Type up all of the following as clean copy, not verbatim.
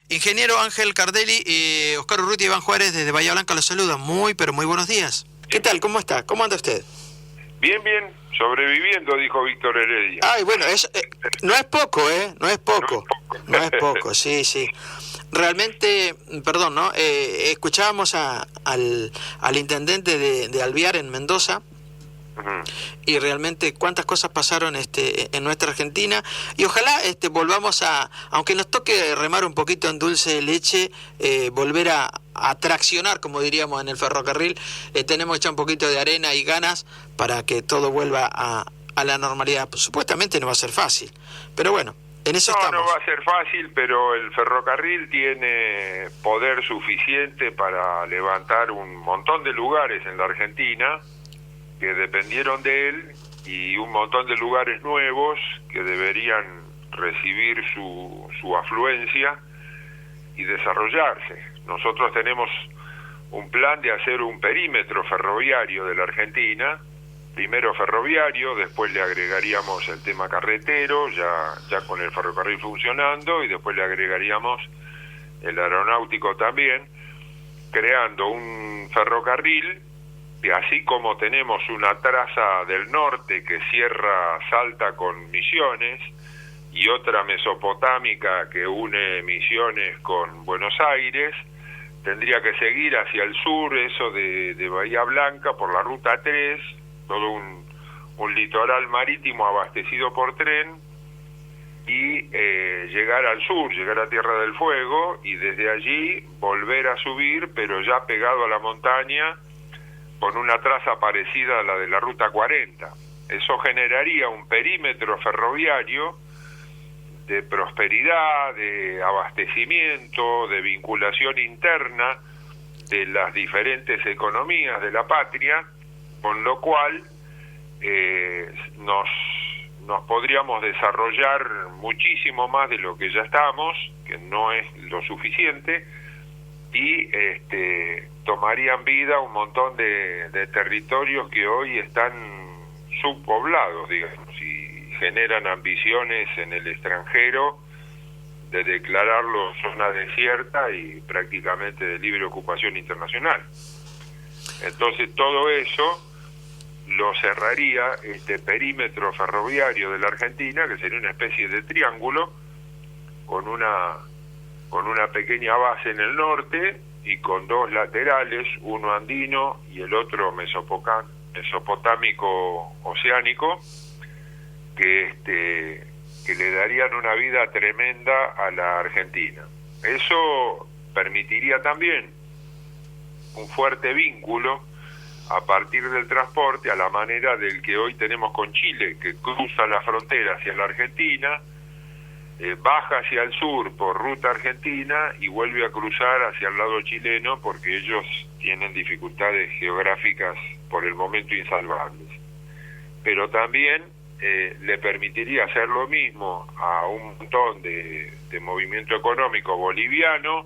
Ingeniero Ángel Cardelli, Oscar Urrutia y Iván Juárez desde Bahía Blanca los saludan. Muy, pero muy buenos días. ¿Qué tal? ¿Cómo está? ¿Cómo anda usted? Bien, bien, sobreviviendo, dijo Víctor Heredia. Ay, bueno, no es poco, ¿eh? No es poco. No No es poco, sí, sí. Realmente, perdón, ¿no? Escuchábamos al intendente de Alvear en Mendoza. Y realmente cuántas cosas pasaron en nuestra Argentina, y ojalá volvamos aunque nos toque remar un poquito en dulce de leche, volver a traccionar, como diríamos en el ferrocarril. Tenemos que echar un poquito de arena y ganas para que todo vuelva a la normalidad. Supuestamente no va a ser fácil, pero bueno, en eso estamos. No va a ser fácil, pero el ferrocarril tiene poder suficiente para levantar un montón de lugares en la Argentina que dependieron de él, y un montón de lugares nuevos que deberían recibir su afluencia y desarrollarse. Nosotros tenemos un plan de hacer un perímetro ferroviario de la Argentina, primero ferroviario, después le agregaríamos el tema carretero, ya con el ferrocarril funcionando, y después le agregaríamos el aeronáutico también, creando un ferrocarril que, así como tenemos una traza del norte que cierra Salta con Misiones y otra mesopotámica que une Misiones con Buenos Aires, tendría que seguir hacia el sur, eso de Bahía Blanca por la ruta 3, todo un litoral marítimo abastecido por tren, y llegar al sur, llegar a Tierra del Fuego, y desde allí volver a subir, pero ya pegado a la montaña, con una traza parecida a la de la Ruta 40. Eso generaría un perímetro ferroviario de prosperidad, de abastecimiento, de vinculación interna de las diferentes economías de la patria, con lo cual nos podríamos desarrollar muchísimo más de lo que ya estamos, que no es lo suficiente, y tomarían vida un montón de territorios que hoy están subpoblados, digamos, y generan ambiciones en el extranjero de declararlo zona desierta y prácticamente de libre ocupación internacional. Entonces todo eso lo cerraría este perímetro ferroviario de la Argentina, que sería una especie de triángulo con una pequeña base en el norte y con dos laterales, uno andino y el otro mesopotámico oceánico, que le darían una vida tremenda a la Argentina. Eso permitiría también un fuerte vínculo a partir del transporte, a la manera del que hoy tenemos con Chile, que cruza la frontera hacia la Argentina, baja hacia el sur por ruta argentina y vuelve a cruzar hacia el lado chileno, porque ellos tienen dificultades geográficas por el momento insalvables. Pero también le permitiría hacer lo mismo a un montón de movimiento económico boliviano,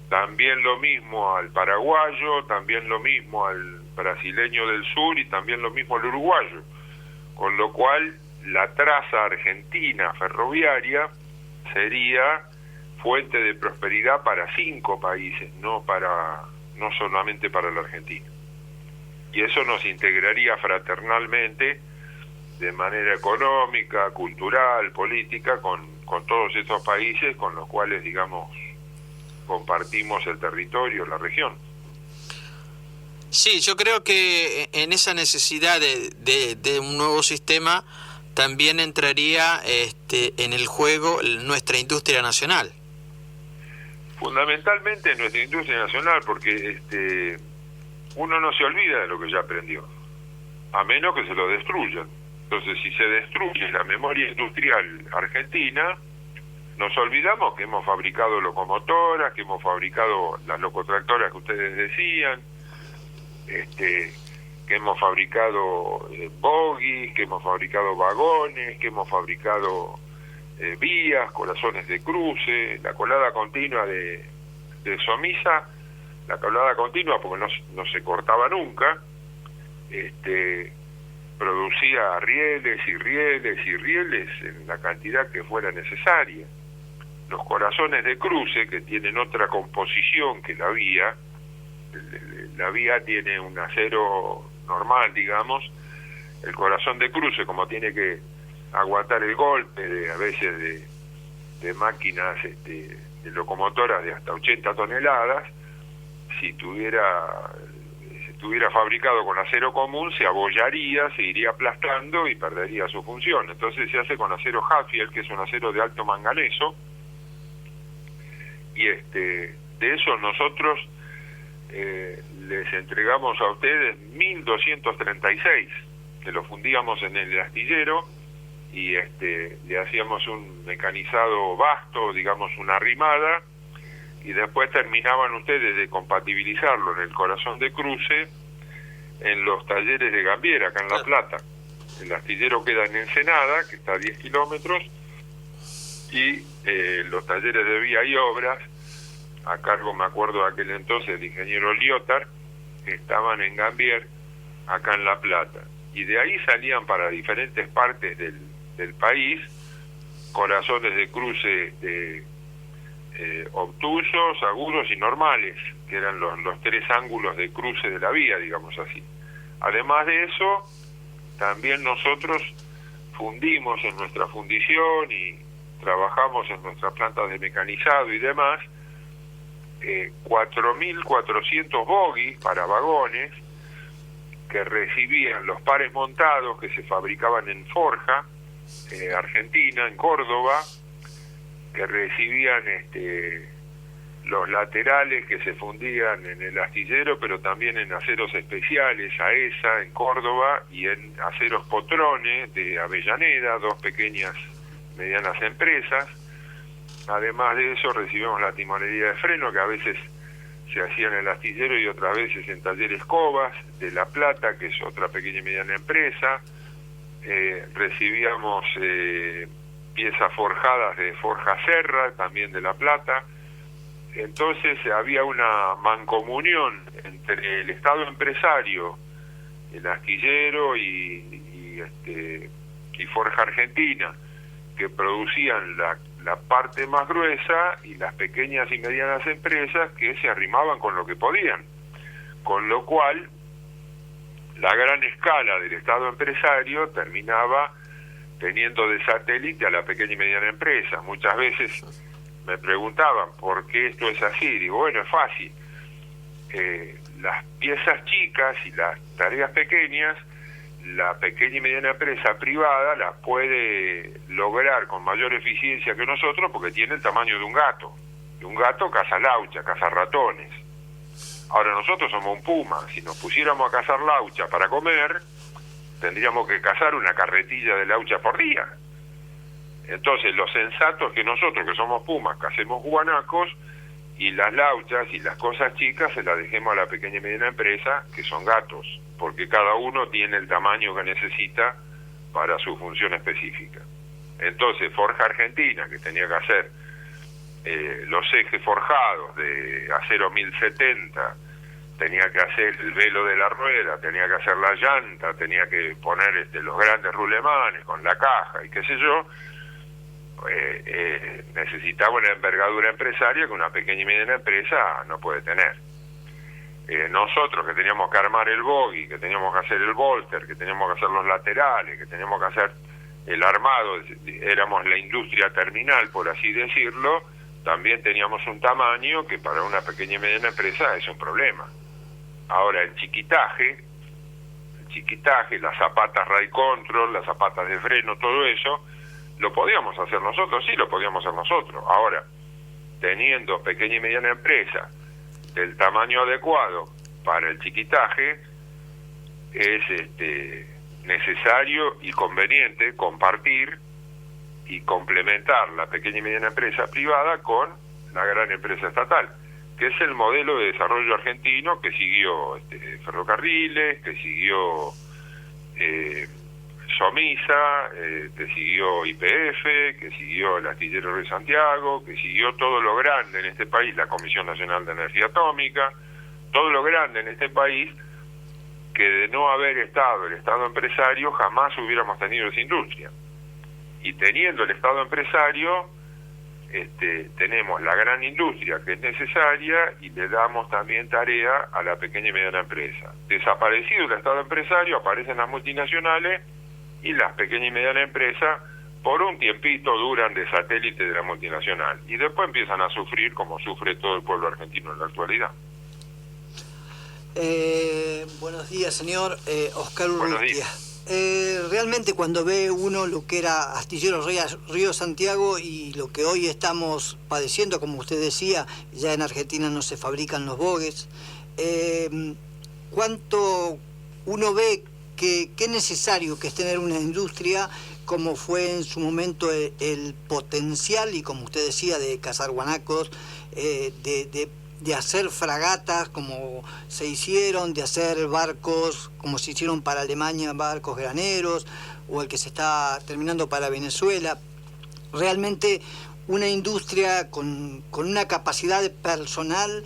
también lo mismo al paraguayo, también lo mismo al brasileño del sur y también lo mismo al uruguayo, con lo cual la traza argentina ferroviaria sería fuente de prosperidad para 5 países, no solamente para la Argentina. Y eso nos integraría fraternalmente de manera económica, cultural, política, con todos estos países con los cuales, digamos, compartimos el territorio, la región. Sí, yo creo que en esa necesidad de un nuevo sistema también entraría en el juego nuestra industria nacional. Fundamentalmente nuestra industria nacional, porque uno no se olvida de lo que ya aprendió, a menos que se lo destruyan. Entonces, si se destruye la memoria industrial argentina, nos olvidamos que hemos fabricado locomotoras, que hemos fabricado las locotractoras que ustedes decían, que hemos fabricado bogies, que hemos fabricado vagones, que hemos fabricado vías, corazones de cruce, la colada continua de Somisa, la colada continua, porque no se cortaba nunca, producía rieles y rieles y rieles en la cantidad que fuera necesaria. los corazones de cruce, que tienen otra composición que la vía. La vía tiene un acero normal, digamos. El corazón de cruce, como tiene que aguantar el golpe a veces de máquinas de locomotoras de hasta 80 toneladas, si estuviera fabricado con acero común, se abollaría, se iría aplastando y perdería su función. Entonces se hace con acero Hafniel, que es un acero de alto manganeso, y de eso nosotros les entregamos a ustedes 1236, que lo fundíamos en el astillero, y le hacíamos un mecanizado vasto, digamos una arrimada, y después terminaban ustedes de compatibilizarlo en el corazón de cruce en los talleres de Gambier, acá en La Plata. El astillero queda en Ensenada, que está a 10 kilómetros, y los talleres de vía y obras, a cargo, me acuerdo de aquel entonces, el ingeniero Liotar, que estaban en Gambier, acá en La Plata. Y de ahí salían para diferentes partes del país corazones de cruce obtusos, agudos y normales, que eran los tres ángulos de cruce de la vía, digamos así. Además de eso, también nosotros fundimos en nuestra fundición y trabajamos en nuestras plantas de mecanizado y demás 4.400 bogies para vagones que recibían los pares montados que se fabricaban en Forja, Argentina, en Córdoba, que recibían los laterales que se fundían en el astillero, pero también en aceros especiales, AESA, en Córdoba, y en aceros Potrone de Avellaneda, dos pequeñas, medianas empresas. Además de eso, recibimos la timonería de freno, que a veces se hacía en el astillero y otras veces en Talleres Cobas, de La Plata, que es otra pequeña y mediana empresa. Recibíamos piezas forjadas de Forja Serra, también de La Plata. Entonces había una mancomunión entre el Estado empresario, el astillero y Forja Argentina, que producían la parte más gruesa, y las pequeñas y medianas empresas que se arrimaban con lo que podían. Con lo cual, la gran escala del Estado empresario terminaba teniendo de satélite a la pequeña y mediana empresa. Muchas veces me preguntaban por qué esto es así. Digo, bueno, es fácil. Las piezas chicas y las tareas pequeñas, la pequeña y mediana empresa privada las puede lograr con mayor eficiencia que nosotros, porque tiene el tamaño de un gato. De un gato caza laucha, caza ratones. Ahora nosotros somos un puma. Si nos pusiéramos a cazar laucha para comer, tendríamos que cazar una carretilla de laucha por día. Entonces lo sensato es que nosotros, que somos pumas, cacemos guanacos, y las lauchas y las cosas chicas se las dejemos a la pequeña y mediana empresa, que son gatos, porque cada uno tiene el tamaño que necesita para su función específica. Entonces Forja Argentina, que tenía que hacer los ejes forjados de acero 1070, tenía que hacer el velo de la rueda, tenía que hacer la llanta, tenía que poner los grandes rulemanes con la caja y qué sé yo, necesitaba una envergadura empresaria que una pequeña y mediana empresa no puede tener. Nosotros, que teníamos que armar el bogie, que teníamos que hacer el bolter, que teníamos que hacer los laterales, que teníamos que hacer el armado, éramos la industria terminal, por así decirlo, también teníamos un tamaño que para una pequeña y mediana empresa es un problema. Ahora, el chiquitaje, las zapatas ride control, las zapatas de freno, todo eso, ¿lo podíamos hacer nosotros? Sí, lo podíamos hacer nosotros. Ahora, teniendo pequeña y mediana empresa del tamaño adecuado para el chiquitaje, es necesario y conveniente compartir y complementar la pequeña y mediana empresa privada con la gran empresa estatal, que es el modelo de desarrollo argentino que siguió Ferrocarriles, que siguió Somisa, que siguió YPF, que siguió el Astillero de Santiago, que siguió todo lo grande en este país, la Comisión Nacional de Energía Atómica, todo lo grande en este país, que de no haber estado el Estado empresario jamás hubiéramos tenido esa industria. Y teniendo el Estado empresario, tenemos la gran industria que es necesaria y le damos también tarea a la pequeña y mediana empresa. Desaparecido el Estado empresario, aparecen las multinacionales y las pequeñas y medianas empresas por un tiempito duran de satélite de la multinacional y después empiezan a sufrir como sufre todo el pueblo argentino en la actualidad. Buenos días, señor. Oscar Buenos Urrutia. días. Realmente cuando ve uno lo que era Astilleros Río Santiago y lo que hoy estamos padeciendo, como usted decía, ya en Argentina no se fabrican los bogues, ¿cuánto uno ve que es necesario que es tener una industria como fue en su momento el potencial, y como usted decía, de cazar guanacos, de hacer fragatas como se hicieron, de hacer barcos como se hicieron para Alemania, barcos graneros, o el que se está terminando para Venezuela? Realmente una industria con una capacidad personal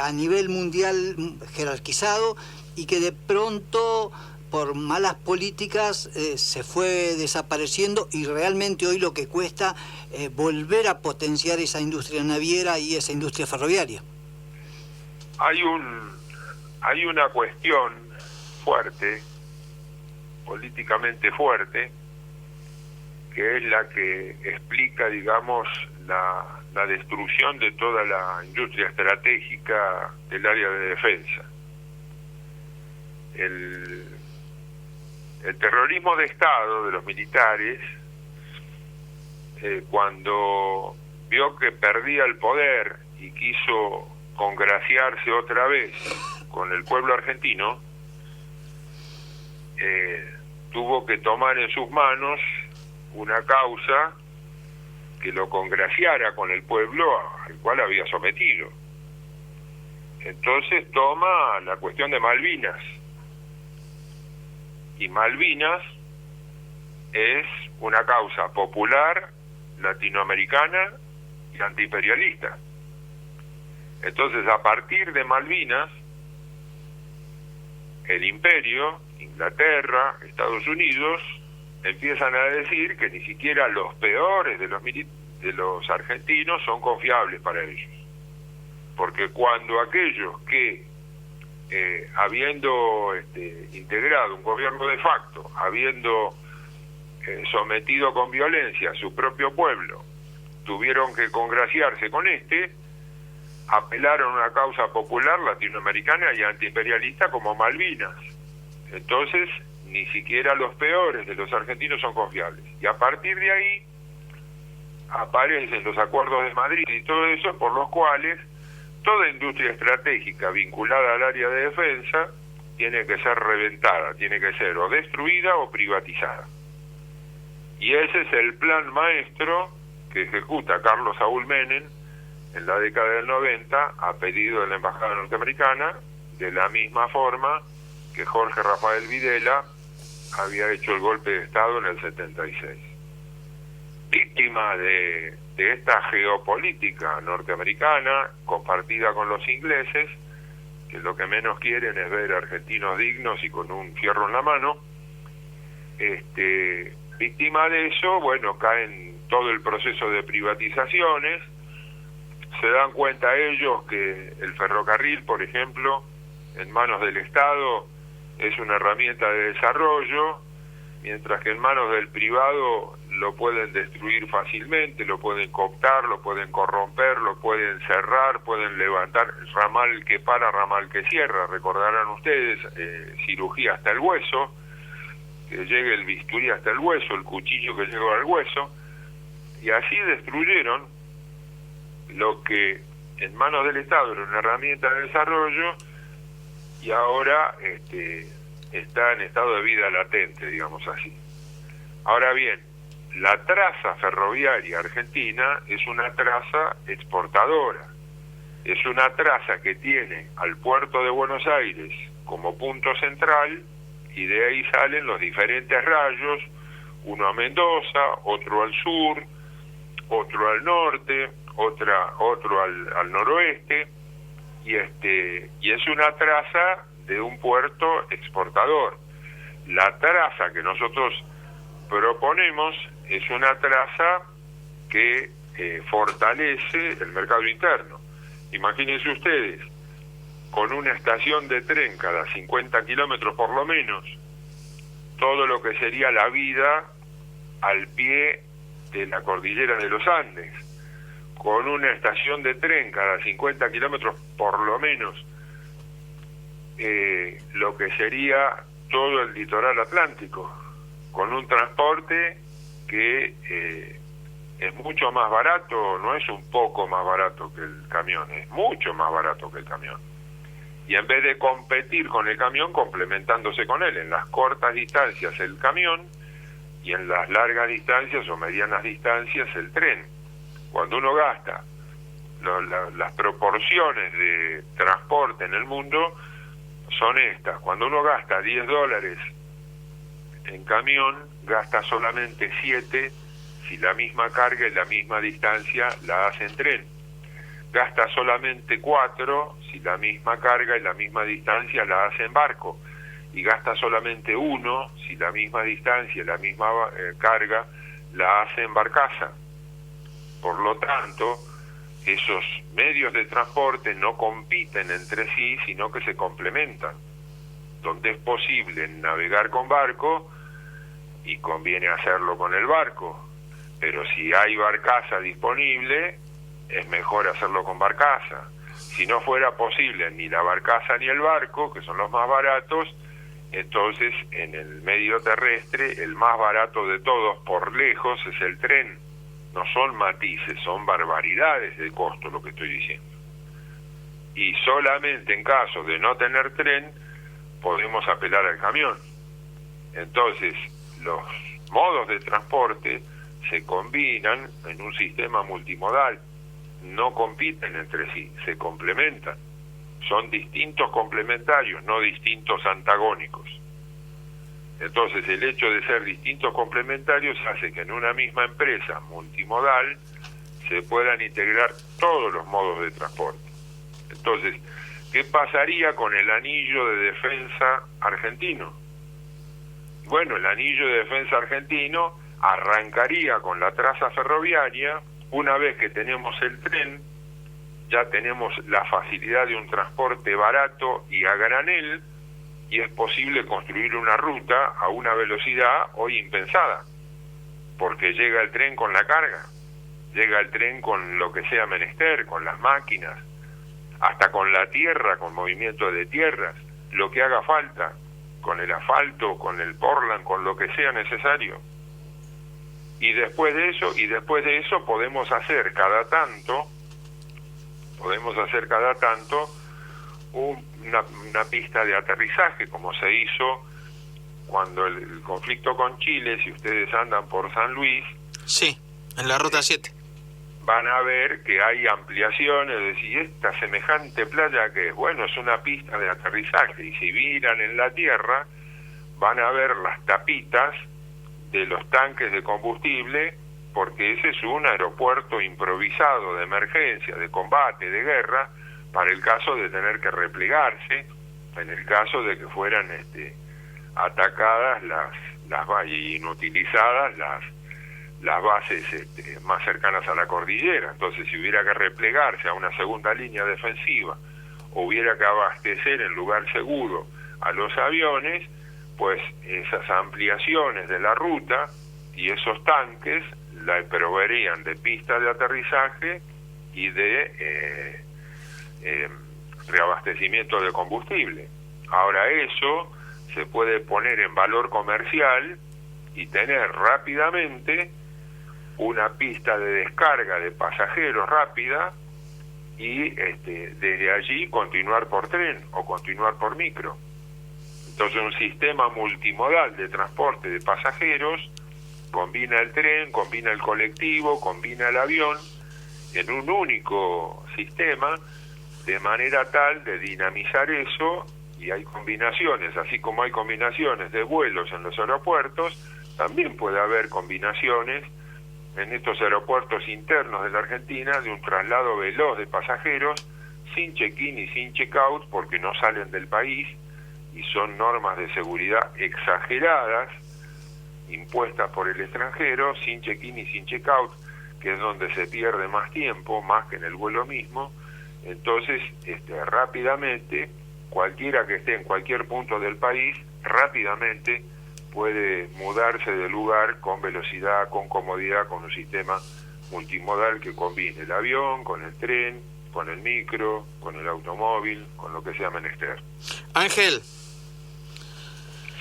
a nivel mundial jerarquizado, y que de pronto por malas políticas se fue desapareciendo, y realmente hoy lo que cuesta volver a potenciar esa industria naviera y esa industria ferroviaria. Hay una cuestión fuerte, políticamente fuerte, que es la que explica, digamos, la destrucción de toda la industria estratégica del área de defensa. El terrorismo de Estado de los militares, cuando vio que perdía el poder y quiso congraciarse otra vez con el pueblo argentino, tuvo que tomar en sus manos una causa que lo congraciara con el pueblo al cual había sometido. Entonces toma la cuestión de Malvinas. Y Malvinas es una causa popular, latinoamericana y antiimperialista. Entonces, a partir de Malvinas, el imperio, Inglaterra, Estados Unidos, empiezan a decir que ni siquiera los peores de los argentinos son confiables para ellos. Porque cuando aquellos que habiendo integrado un gobierno de facto, habiendo sometido con violencia a su propio pueblo, tuvieron que congraciarse con apelaron a una causa popular latinoamericana y antiimperialista como Malvinas. Entonces, ni siquiera los peores de los argentinos son confiables. Y a partir de ahí aparecen los acuerdos de Madrid y todo eso, por los cuales toda industria estratégica vinculada al área de defensa tiene que ser reventada, tiene que ser o destruida o privatizada. Y ese es el plan maestro que ejecuta Carlos Saúl Menem en la década del 90 a pedido de la Embajada norteamericana, de la misma forma que Jorge Rafael Videla había hecho el golpe de Estado en el 76. Víctima de esta geopolítica norteamericana compartida con los ingleses, que lo que menos quieren es ver argentinos dignos y con un fierro en la mano, víctima de eso, bueno, caen todo el proceso de privatizaciones. Se dan cuenta ellos que el ferrocarril, por ejemplo, en manos del Estado es una herramienta de desarrollo, mientras que en manos del privado lo pueden destruir fácilmente, lo pueden cooptar, lo pueden corromper, lo pueden cerrar, pueden levantar ramal que para, ramal que cierra. Recordarán ustedes, cirugía hasta el hueso, que llegue el bisturí hasta el hueso, el cuchillo que llegó al hueso, y así destruyeron lo que en manos del Estado era una herramienta de desarrollo y ahora está en estado de vida latente, digamos así. Ahora bien, la traza ferroviaria argentina es una traza exportadora, es una traza que tiene al puerto de Buenos Aires como punto central, y de ahí salen los diferentes rayos, uno a Mendoza, otro al sur, otro al norte, otro al noroeste, y es una traza de un puerto exportador. La traza que nosotros proponemos es una traza que fortalece el mercado interno. Imagínense ustedes, con una estación de tren cada 50 kilómetros por lo menos, todo lo que sería la vida al pie de la cordillera de los Andes, con una estación de tren cada 50 kilómetros por lo menos, lo que sería todo el litoral atlántico, con un transporte que es mucho más barato, no es un poco más barato que el camión, es mucho más barato que el camión. Y en vez de competir con el camión, complementándose con él, en las cortas distancias el camión y en las largas distancias o medianas distancias el tren. Cuando uno gasta las proporciones de transporte en el mundo son estas. Cuando uno gasta $10 en camión, gasta solamente 7 si la misma carga y la misma distancia la hace en tren. Gasta solamente 4 si la misma carga y la misma distancia la hace en barco. Y gasta solamente 1 si la misma distancia y la misma carga la hace en barcaza. Por lo tanto, esos medios de transporte no compiten entre sí, sino que se complementan. Donde es posible navegar con barco, y conviene hacerlo con el barco, pero si hay barcaza disponible, es mejor hacerlo con barcaza. Si no fuera posible ni la barcaza ni el barco, que son los más baratos, entonces en el medio terrestre el más barato de todos por lejos es el tren. No son matices, son barbaridades de costo lo que estoy diciendo. Y solamente en caso de no tener tren podemos apelar al camión. Entonces los modos de transporte se combinan en un sistema multimodal, no compiten entre sí, se complementan. Son distintos complementarios, no distintos antagónicos. Entonces el hecho de ser distintos complementarios hace que en una misma empresa multimodal se puedan integrar todos los modos de transporte. Entonces, ¿qué pasaría con el anillo de defensa argentino? Bueno, el anillo de defensa argentino arrancaría con la traza ferroviaria. Una vez que tenemos el tren, ya tenemos la facilidad de un transporte barato y a granel, y es posible construir una ruta a una velocidad hoy impensada, porque llega el tren con la carga, llega el tren con lo que sea menester, con las máquinas, hasta con la tierra, con movimiento de tierras, lo que haga falta, con el asfalto, con el portland, con lo que sea necesario. Y después de eso podemos hacer cada tanto una pista de aterrizaje, como se hizo cuando el conflicto con Chile. Si ustedes andan por San Luis, sí, en la ruta 7, van a ver que hay ampliaciones. Es decir, esta semejante playa que es, bueno, es una pista de aterrizaje, y si miran en la tierra van a ver las tapitas de los tanques de combustible, porque ese es un aeropuerto improvisado de emergencia, de combate, de guerra, para el caso de tener que replegarse, en el caso de que fueran atacadas las y inutilizadas las bases más cercanas a la cordillera. Entonces, si hubiera que replegarse a una segunda línea defensiva, o hubiera que abastecer en lugar seguro a los aviones, pues esas ampliaciones de la ruta y esos tanques la proveerían de pistas de aterrizaje y de reabastecimiento de combustible. Ahora eso se puede poner en valor comercial y tener rápidamente una pista de descarga de pasajeros rápida, y desde allí continuar por tren o continuar por micro. Entonces un sistema multimodal de transporte de pasajeros combina el tren, combina el colectivo, combina el avión en un único sistema, de manera tal de dinamizar eso. Y hay combinaciones, así como hay combinaciones de vuelos en los aeropuertos, también puede haber combinaciones en estos aeropuertos internos de la Argentina de un traslado veloz de pasajeros sin check-in y sin check-out, porque no salen del país y son normas de seguridad exageradas impuestas por el extranjero, sin check-in y sin check-out, que es donde se pierde más tiempo, más que en el vuelo mismo. Entonces, rápidamente, cualquiera que esté en cualquier punto del país, rápidamente puede mudarse de lugar con velocidad, con comodidad, con un sistema multimodal que combine el avión con el tren, con el micro, con el automóvil, con lo que sea menester. Ángel.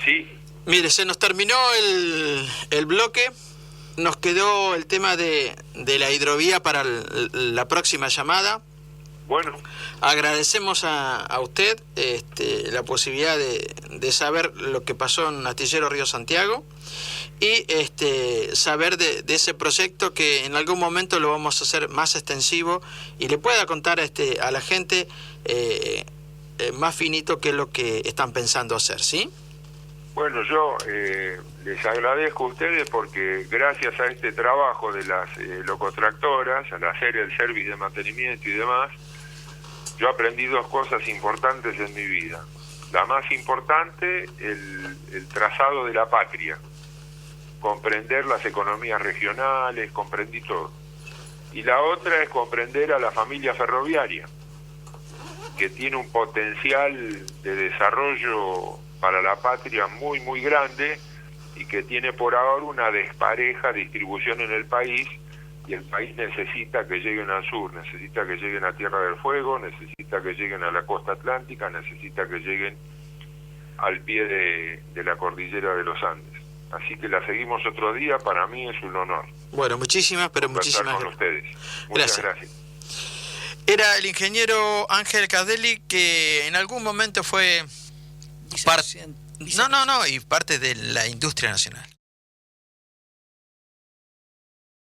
Sí. Mire, se nos terminó el bloque, nos quedó el tema de la hidrovía para la próxima llamada. Bueno. Agradecemos a usted la posibilidad de saber lo que pasó en Astillero Río Santiago y saber de ese proyecto que en algún momento lo vamos a hacer más extensivo y le pueda contar a la gente más finito qué es lo que están pensando hacer, ¿sí? Bueno, yo les agradezco a ustedes porque gracias a este trabajo de las locotractoras, al hacer el servicio de mantenimiento y demás, yo aprendí dos cosas importantes en mi vida. La más importante, el trazado de la patria, comprender las economías regionales, comprendí todo. Y la otra es comprender a la familia ferroviaria, que tiene un potencial de desarrollo para la patria muy, muy grande y que tiene por ahora una despareja distribución en el país, y el país necesita que lleguen al sur, necesita que lleguen a Tierra del Fuego, necesita que lleguen a la costa atlántica, necesita que lleguen al pie de la cordillera de los Andes. Así que la seguimos otro día, para mí es un honor. Bueno, muchísimas gracias. Con ustedes. Muchas gracias. Era el ingeniero Ángel Cardelli, que en algún momento fue parte de la industria nacional.